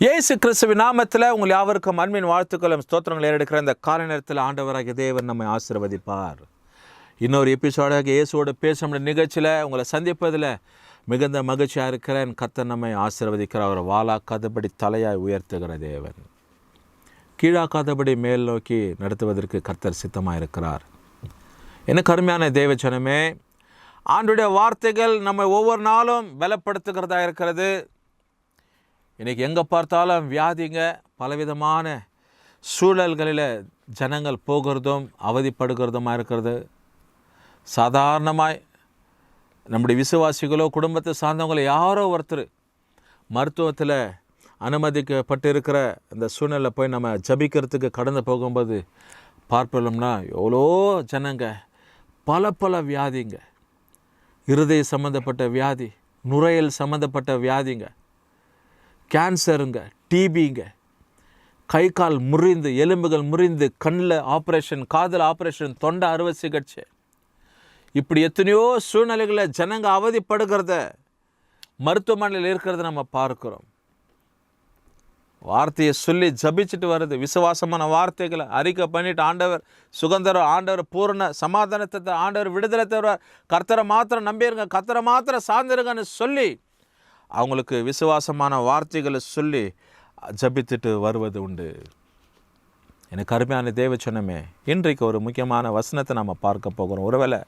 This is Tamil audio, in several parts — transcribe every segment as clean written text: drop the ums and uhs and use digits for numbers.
இயேசு கிறிஸ்துவின் நாமத்தில் உங்கள் யாவருக்கும் அன்பின் வாழ்த்துக்களும் ஸ்தோத்திரங்கள் ஏறெடுக்கிற இந்த காலை நேரத்தில் ஆண்டவராகிய தேவன் நம்மை ஆசீர்வதிப்பார். இன்னொரு எபிசோடாக இயேசுவோடு பேசுகிற நிகழ்ச்சியில் உங்களை சந்திப்பதில் மிகுந்த மகிழ்ச்சியாக இருக்கிறேன். கர்த்தர் நம்மை ஆசீர்வதிக்கிற அவர் வாளாக்காதபடி தலையாய் உயர்த்துகிற தேவன், கீழாக்காதபடி மேல் நோக்கி நடத்துவதற்கு கர்த்தர் சித்தமாக இருக்கிறார். எனக்கு அருமையான தேவஜனமே, ஆண்டுடைய வார்த்தைகள் நம்மை ஒவ்வொரு நாளும் பலப்படுத்துகிறதா இருக்கிறது. இன்றைக்கி எங்கே பார்த்தாலும் வியாதிங்க, பலவிதமான சூழல்களில் ஜனங்கள் போகிறதும் அவதிப்படுகிறதுமாக இருக்கிறது. சாதாரணமாய் நம்முடைய விசுவாசிகளோ குடும்பத்தை சார்ந்தவங்களோ யாரோ ஒருத்தர் மருத்துவத்தில் அனுமதிக்கப்பட்டு இருக்கிற இந்த சூழ்நிலை போய் நம்ம ஜபிக்கிறதுக்கு கடந்து போகும்போது பார்ப்போம்னா எவ்வளோ ஜனங்க பல வியாதிங்க, இருதய சம்மந்தப்பட்ட வியாதி, நுரையீரல் சம்மந்தப்பட்ட வியாதிங்க, கேன்சருங்க, டிபிங்க, கை கால் முறிந்து எலும்புகள் முறிந்து, கண்ணில் ஆப்ரேஷன், காதில் ஆப்ரேஷன், தொண்டை அறுவை சிகிச்சை, இப்படி எத்தனையோ சூழ்நிலைகளில் ஜனங்க அவதிப்படுகிறத, மருத்துவமனையில் இருக்கிறத நம்ம பார்க்குறோம். வார்த்தையை சொல்லி ஜபிச்சுட்டு வருது, விசுவாசமான வார்த்தைகளை அறிக்கை பண்ணிட்டு ஆண்டவர் சுகந்தரம், ஆண்டவர் பூர்ண சமாதானத்தை, ஆண்டவர் விடுதலை தருவார், கர்த்தரை மாத்திரம் நம்பிடுங்க, கர்த்தரை மாத்திரம் சார்ந்திருங்கன்னு சொல்லி அவங்களுக்கு விசுவாசமான வார்த்தைகளை சொல்லி ஜபித்துட்டு வருவது உண்டு. எனக்கு அருமையான தேவச்சனமே, இன்றைக்கு ஒரு முக்கியமான வசனத்தை நம்ம பார்க்க போகிறோம். ஒருவேளை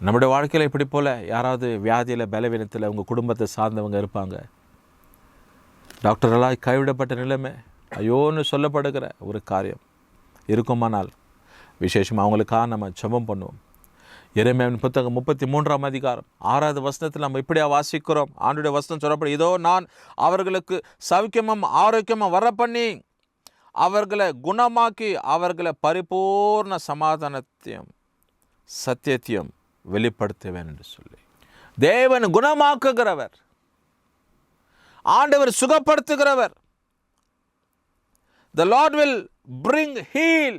நம்முடைய வாழ்க்கையில் இப்படி போல் யாராவது வியாதியில் பலவீனத்தில் உங்கள் குடும்பத்தை சார்ந்தவங்க இருப்பாங்க. டாக்டர்களால் கைவிடப்பட்ட நிலைமை, ஐயோன்னு சொல்லப்படுகிற ஒரு காரியம் இருக்குமானால் விசேஷமாக அவங்களுக்காக நம்ம ஜெபம் பண்ணுவோம். எரேமியாவின் புத்தகம் 33ஆம் அதிகாரம் 6வது வசனத்தில் நம்ம இப்படியா வாசிக்கிறோம். ஆண்டுடைய வசனம் சொல்லப்படும், இதோ நான் அவர்களுக்கு சௌக்கியமும் ஆரோக்கியமும் வர பண்ணி அவர்களை குணமாக்கி அவர்களை பரிபூர்ண சமாதானத்தையும் சத்தியத்தையும் வெளிப்படுத்துவேன் என்று சொல்லி. தேவன் குணமாக்குகிறவர், ஆண்டவர் சுகப்படுத்துகிறவர். The Lord will bring heal.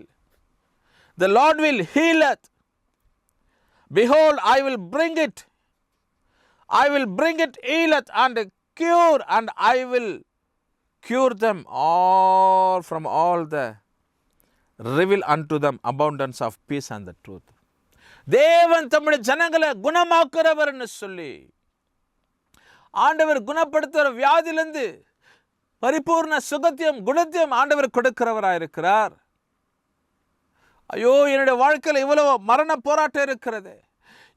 The Lord will healeth. Behold, I will bring it. I will bring it healeth and cure, and I will cure them all from all the reveal unto them abundance of peace and the truth. தேவன் தம்முடைய ஜனங்களை குணமாக்குறவர்னு சொல்லி, ஆண்டவர் குணப்படுத்துகிற வியாதியிலிருந்து பரிபூர்ண சுகத்தையும் குணத்தையும் ஆண்டவர் கொடுக்கிறவராக இருக்கிறார். ஐயோ, என்னுடைய வாழ்க்கையில் இவ்வளவு மரண போராட்டம் இருக்கிறது,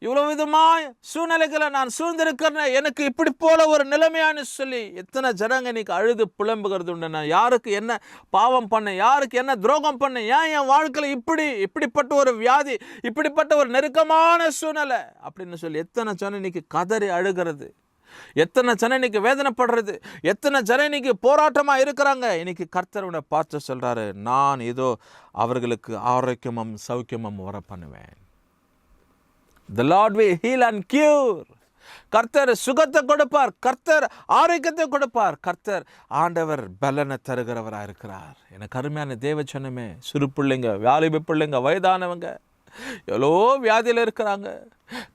இவ்வளவு விதமாக சூழ்நிலைகளை நான் சூழ்ந்திருக்கிறேன், எனக்கு இப்படி போல ஒரு நிலைமையானு சொல்லி எத்தனை ஜனங்க இன்னைக்கு அழுது புலம்புகிறது உண்டு. நான் யாருக்கு என்ன பாவம் பண்ணேன், யாருக்கு என்ன துரோகம் பண்ணேன், ஏன் என் வாழ்க்கையில் இப்படிப்பட்ட ஒரு வியாதி, இப்படிப்பட்ட ஒரு நெருக்கமான சூழ்நிலை அப்படின்னு சொல்லி எத்தனை ஜனம் இன்னைக்கு கதறி அழுகிறது, எத்தனை ஜனம் இன்னைக்கு வேதனைப்படுறது, எத்தனை ஜனம் இன்னைக்கு போராட்டமாக இருக்கிறாங்க. இன்னைக்கு கர்த்தர் பார்த்து சொல்கிறாரு, நான் இதோ அவர்களுக்கு ஆரோக்கியமும் சௌக்கியமும் வர பண்ணுவேன். The Lord will heal and cure. கர்த்தர் சுகத்தை கொடுப்பார், கர்த்தர் ஆரோக்கியத்தை கொடுப்பார், கர்த்தர் ஆண்டவர் பலனை தருகிறவராக இருக்கிறார். எனக்கு அருமையான தேவச்சனமே, சிறு பிள்ளைங்க, வாலிப பிள்ளைங்க, வயதானவங்க எவ்வளோ வியாதியில் இருக்கிறாங்க,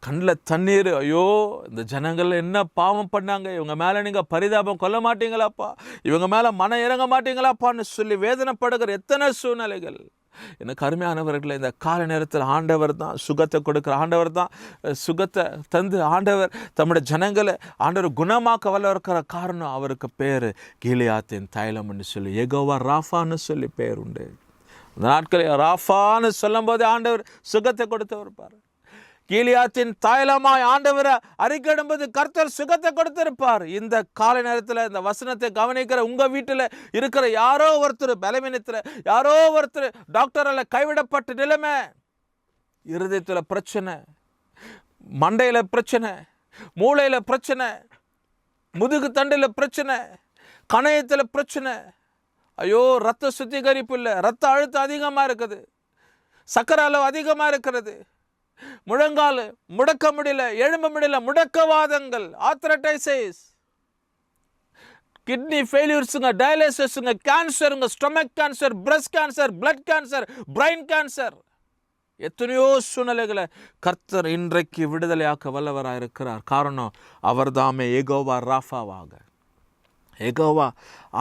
கண்ணில் தண்ணீர். ஐயோ, இந்த ஜனங்கள் என்ன பாவம் பண்ணாங்க, இவங்க மேலே நீங்கள் பரிதாபம் கொள்ள மாட்டீங்களாப்பா, இவங்க மேலே மனம் இறங்க மாட்டீங்களாப்பான்னு சொல்லி வேதனைப்படுகிற எத்தனை சூழ்நிலைகள். எனக்கு அருமையானவர்களை, இந்த கால நேரத்தில் ஆண்டவர் தான் சுகத்தை கொடுக்குற, ஆண்டவர் தான் சுகத்தை தந்து ஆண்டவர் தம்முடைய ஜனங்களை ஆண்டவர் குணமாக்க வல்ல இருக்கிற காரணம், அவருக்கு பேர் கீலியாத்தின் தைலம்னு சொல்லி, யெகோவா ராஃபான்னு சொல்லி பேர் உண்டு. இந்த நாட்களில் ராஃபான்னு சொல்லும் போது ஆண்டவர் சுகத்தை கொடுத்தவர் பாரு. கீலியாத்தின் தைலமாய் ஆண்டவரை அறிக்கையிடும்போது கர்த்தர் சுகத்தை கொடுத்திருப்பார். இந்த காலை நேரத்தில் இந்த வசனத்தை கவனிக்கிற உங்கள் வீட்டில் இருக்கிற யாரோ ஒருத்தர் பலவீனத்தில், யாரோ ஒருத்தர் டாக்டரால் கைவிடப்பட்ட நிலைமை, இருதயத்தில் பிரச்சனை, மண்டையில் பிரச்சனை, மூளையில் பிரச்சனை, முதுகு தண்டில் பிரச்சனை, கணையத்தில் பிரச்சனை, ஐயோ ரத்த சுத்திகரிப்பு இல்லை, ரத்த அழுத்தம் அதிகமாக இருக்குது, சக்கரை அளவு அதிகமாக இருக்கிறது, முழங்கால் முடக்க முடியல, எழும்ப முடியல, முடக்கவாதங்கள், ஆர்த்ரைட்டிஸ், கிட்னி ஃபெயிலியர்ஸுங்க, டயாலிசிஸுங்க, கேன்சருங்க, stomach cancer, breast cancer, blood cancer, brain cancer, எத்தனையோ சூழ்நிலைகளை கர்த்தர் இன்றைக்கு விடுதலையாக்க வல்லவராக இருக்கிறார். காரணம், அவர் தாமே யெகோவா ராஃபாவாக, யெகோவா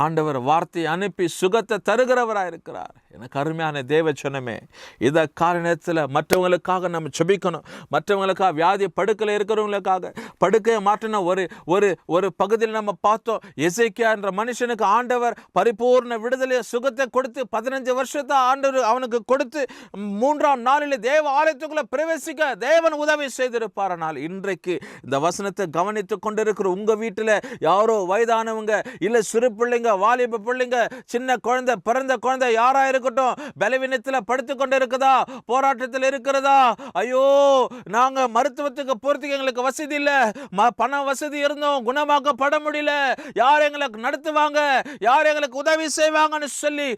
ஆண்டவர் வார்த்தையை அனுப்பி சுகத்தை தருகிறவராயிருக்கிறார். எனக்கு அருமையான தேவ சொன்னமே, இதை கால நேரத்தில் மற்றவங்களுக்காக நம்ம செபிக்கணும். மற்றவங்களுக்காக, வியாதி படுக்கையில் இருக்கிறவங்களுக்காக, படுக்கையை மாற்றின ஒரு பகுதியில் நம்ம பார்த்தோம். எசேக்கியா என்ற மனுஷனுக்கு ஆண்டவர் பரிபூர்ண விடுதலை சுகத்தை கொடுத்து 15 வருஷத்தை ஆண்டவர் அவனுக்கு கொடுத்து 3ஆம் நாளில் தேவ ஆலயத்துக்குள்ள பிரவேசிக்க தேவன் உதவி செய்திருப்பார். ஆனால் இன்றைக்கு இந்த வசனத்தை கவனித்து கொண்டிருக்கிற உங்க வீட்டில் யாரோ வயதானவங்க, இல்லை சிறு பிள்ளைங்க, வாலிப பிள்ளைங்க, சின்ன குழந்தை, பிறந்த குழந்தை யாரா இருக்கட்டும், பலவீனத்தில் படுத்து கொண்டு இருக்குதா, போராட்டத்தில் இருக்கிறதா, ஐயோ நாங்க மருத்துவத்துக்கு போறதுக்கு எங்களுக்கு வசதி இல்லை, பண வசதி இருந்தோம், குணமாக்கப்பட முடியல, யார் எங்களுக்கு நடத்துவாங்க, யார் எங்களுக்கு உதவி செய்வாங்கன்னு சொல்லி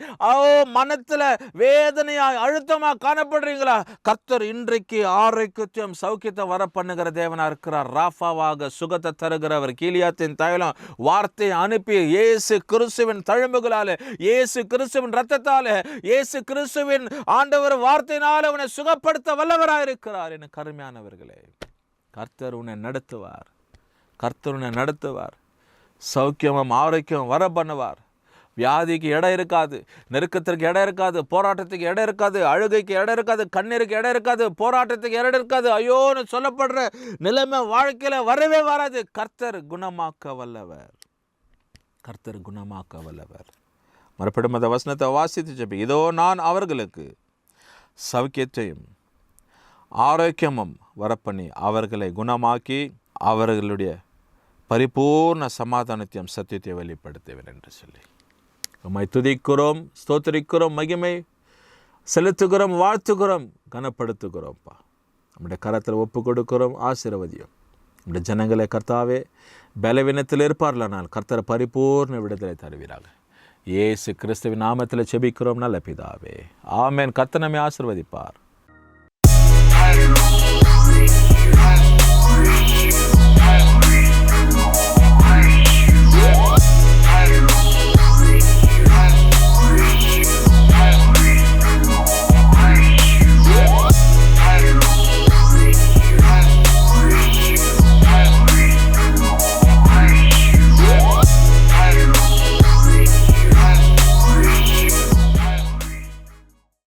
மனத்துல வேதனையா அழுத்தமா காணப்படுறீங்களா? கர்த்தர் இன்றைக்கு ஆரோக்கியம் சௌக்கியத்தை வர பண்ணுகிற தேவனா இருக்கிறார். ராஃபாவாக சுகத்தை தருகிறவர். கீலியாத்தின் தைலம் வார்த்தையை அனுப்பி இயேசு கிறிஸ்துவின் தழும்புகளால, இயேசு கிறிஸ்துவின் ரத்தத்தால, இயேசு கிறிஸ்துவின் ஆண்டவர் வார்த்தையினால் அவனை சுகப்படுத்த வல்லவராயிருக்கிறார். என கருமையானவர்களே, கர்த்தர் உன்னை நடத்துவார். கர்த்தர் உன்னை நடத்துவார். சௌக்கியமும் ஆரோக்கியம் வர பண்ணுவார். வியாதிக்கு இடம் இருக்காது, நெருக்கத்திற்கு இடம் இருக்காது, போராட்டத்துக்கு இடம் இருக்காது, அழுகைக்கு இடம் இருக்காது, கண்ணீருக்கு இடம் இருக்காது, போராட்டத்துக்கு இடம் இருக்காது, ஐயோன்னு சொல்லப்படுற நிலைமை வாழ்க்கையில் வரவே வராது. கர்த்தர் குணமாக்க வல்லவர். கர்த்தர் குணமாக்க வல்லவர். மறுபடியும் அந்த வசனத்தை வாசித்து ஜெபி. இதோ நான் அவர்களுக்கு சௌக்கியத்தையும் ஆரோக்கியமும் வரப்பண்ணி அவர்களை குணமாக்கி அவர்களுடைய பரிபூர்ண சமாதானத்தையும் சத்தியத்தை வெளிப்படுத்துவேன் என்று சொல்லி உம்மை துதிக்கிறோம், ஸ்தோத்திரிக்கிறோம், மகிமை செலுத்துகிறோம், வாழ்த்துகிறோம், கனப்படுத்துகிறோம்ப்பா. நம்முடைய கரத்தில் ஒப்பு கொடுக்கிறோம். ஆசீர்வதியும் நம்முடைய ஜனங்களை கர்த்தாவே பலவீனத்தில் இருப்பார்களானால் கர்த்தரை பரிபூர்ண விடுதலை தருவீராக. இயேசு கிறிஸ்துவின் நாமத்தில் செபிக்கிறோம் நல்ல பிதாவே, ஆமென். கர்த்தர் நம்மை ஆசீர்வதிப்பார்.